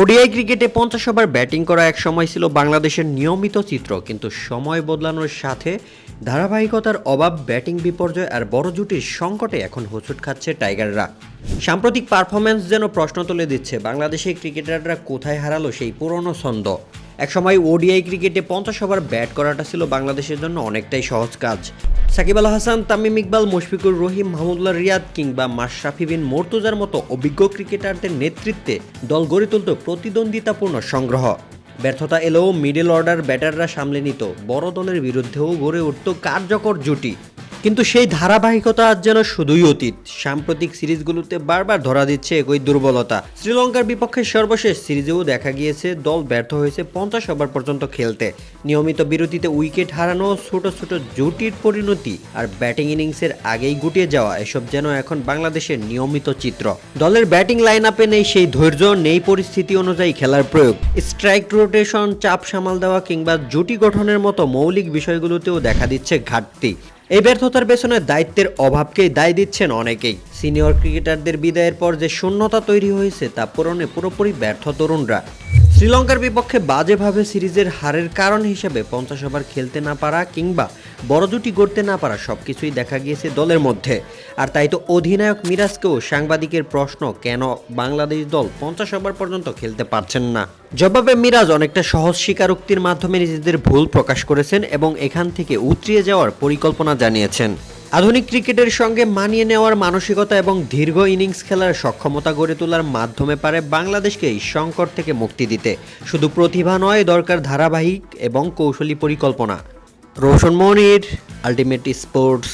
ODI ক্রিকেটে 50 over batting করা এক সময় ছিল বাংলাদেশের নিয়মিত চিত্র, কিন্তু সময় বদলানোর সাথে ধারাবাহিকতার অভাব, ব্যাটিং বিপর্যয় আর বড় জুটির সংকটে এখন হোঁচট খাচ্ছে টাইগাররা। সাম্প্রতিক পারফরম্যান্স যেন প্রশ্ন তুলে দিচ্ছে বাংলাদেশের ক্রিকেটাররা কোথায় হারালো সেই পুরনো ছন্দ। একসময় ওডিআই ক্রিকেটে 50 ওভার ব্যাট করাটা ছিল বাংলাদেশের জন্য অনেকটাই সহজ কাজ। সাকিব আল হাসান, তামিম ইকবাল, মুশফিকুর রহিম, মাহমুদুল্লাহ রিয়াদ কিংবা মাশরাফি বিন মর্তুজার মতো অভিজ্ঞ ক্রিকেটারদের নেতৃত্বে দল গড়ে তুলত প্রতিদ্বন্দ্বিতাপূর্ণ সংগ্রহ। ব্যর্থতা এলেও মিডল অর্ডার ব্যাটাররা সামলে নিত, বড় দলের বিরুদ্ধেও গড়ে উঠত কার্যকর জুটি। কিন্তু সেই ধারাবাহিকতা আজ যেন শুধুই অতীত। সাম্প্রতিক সিরিজগুলোতে বারবার ধরা দিচ্ছে একই দুর্বলতা। শ্রীলঙ্কার বিপক্ষে সর্বশেষ সিরিজেও দেখা গিয়েছে দল ব্যর্থ হয়েছে 50 ওভার পর্যন্ত খেলতে। নিয়মিত বিরতিতে উইকেট হারানো, ছোট ছোট জুটির পরিণতি আর ব্যাটিং ইনিংসের আগেই গুটিয়ে যাওয়া, এসব যেন এখন বাংলাদেশের নিয়মিত চিত্র। দলের ব্যাটিং লাইন আপে নেই সেই ধৈর্য, নেই পরিস্থিতি অনুযায়ী খেলার প্রয়োগ। স্ট্রাইক রোটেশন, চাপ সামাল দেওয়া কিংবা জুটি গঠনের মতো মৌলিক বিষয়গুলোতেও দেখা দিচ্ছে ঘাটতি। এই ব্যর্থতার পেছনে দায়িত্বের অভাবকেই দায় দিচ্ছেন অনেকেই। সিনিয়র ক্রিকেটারদের বিদায়ের পর যে শূন্যতা তৈরি হয়েছে তা পূরণে পুরোপুরি ব্যর্থ তরুণরা। শ্রীলঙ্কার বিপক্ষে বাজেভাবে সিরিজের হারের কারণ হিসেবে 50 ওভার খেলতে না পারা কিংবা বড় জুটি গড়তে না পারা সবকিছুই দেখা গিয়েছে দলের মধ্যে। আর তাই তো অধিনায়ক মিরাজকেও সাংবাদিকের প্রশ্ন, কেন বাংলাদেশ দল 50 ওভার পর্যন্ত খেলতে পারছেন না। জবাবে মিরাজ অনেকটা সহজ স্বীকারোক্তির মাধ্যমে নিজেদের ভুল প্রকাশ করেছেন এবং এখান থেকে উতরিয়ে যাওয়ার পরিকল্পনা জানিয়েছেন। আধুনিক ক্রিকেটের সঙ্গে মানিয়ে নেওয়ার মানসিকতা এবং দীর্ঘ ইনিংস খেলার সক্ষমতা গড়ে তোলার মাধ্যমে পারে বাংলাদেশকে এই সংকট থেকে মুক্তি দিতে। শুধু প্রতিভা নয়, দরকার ধারাবাহিক এবং কৌশলী পরিকল্পনা। রোশন মনির, আলটিমেট স্পোর্টস।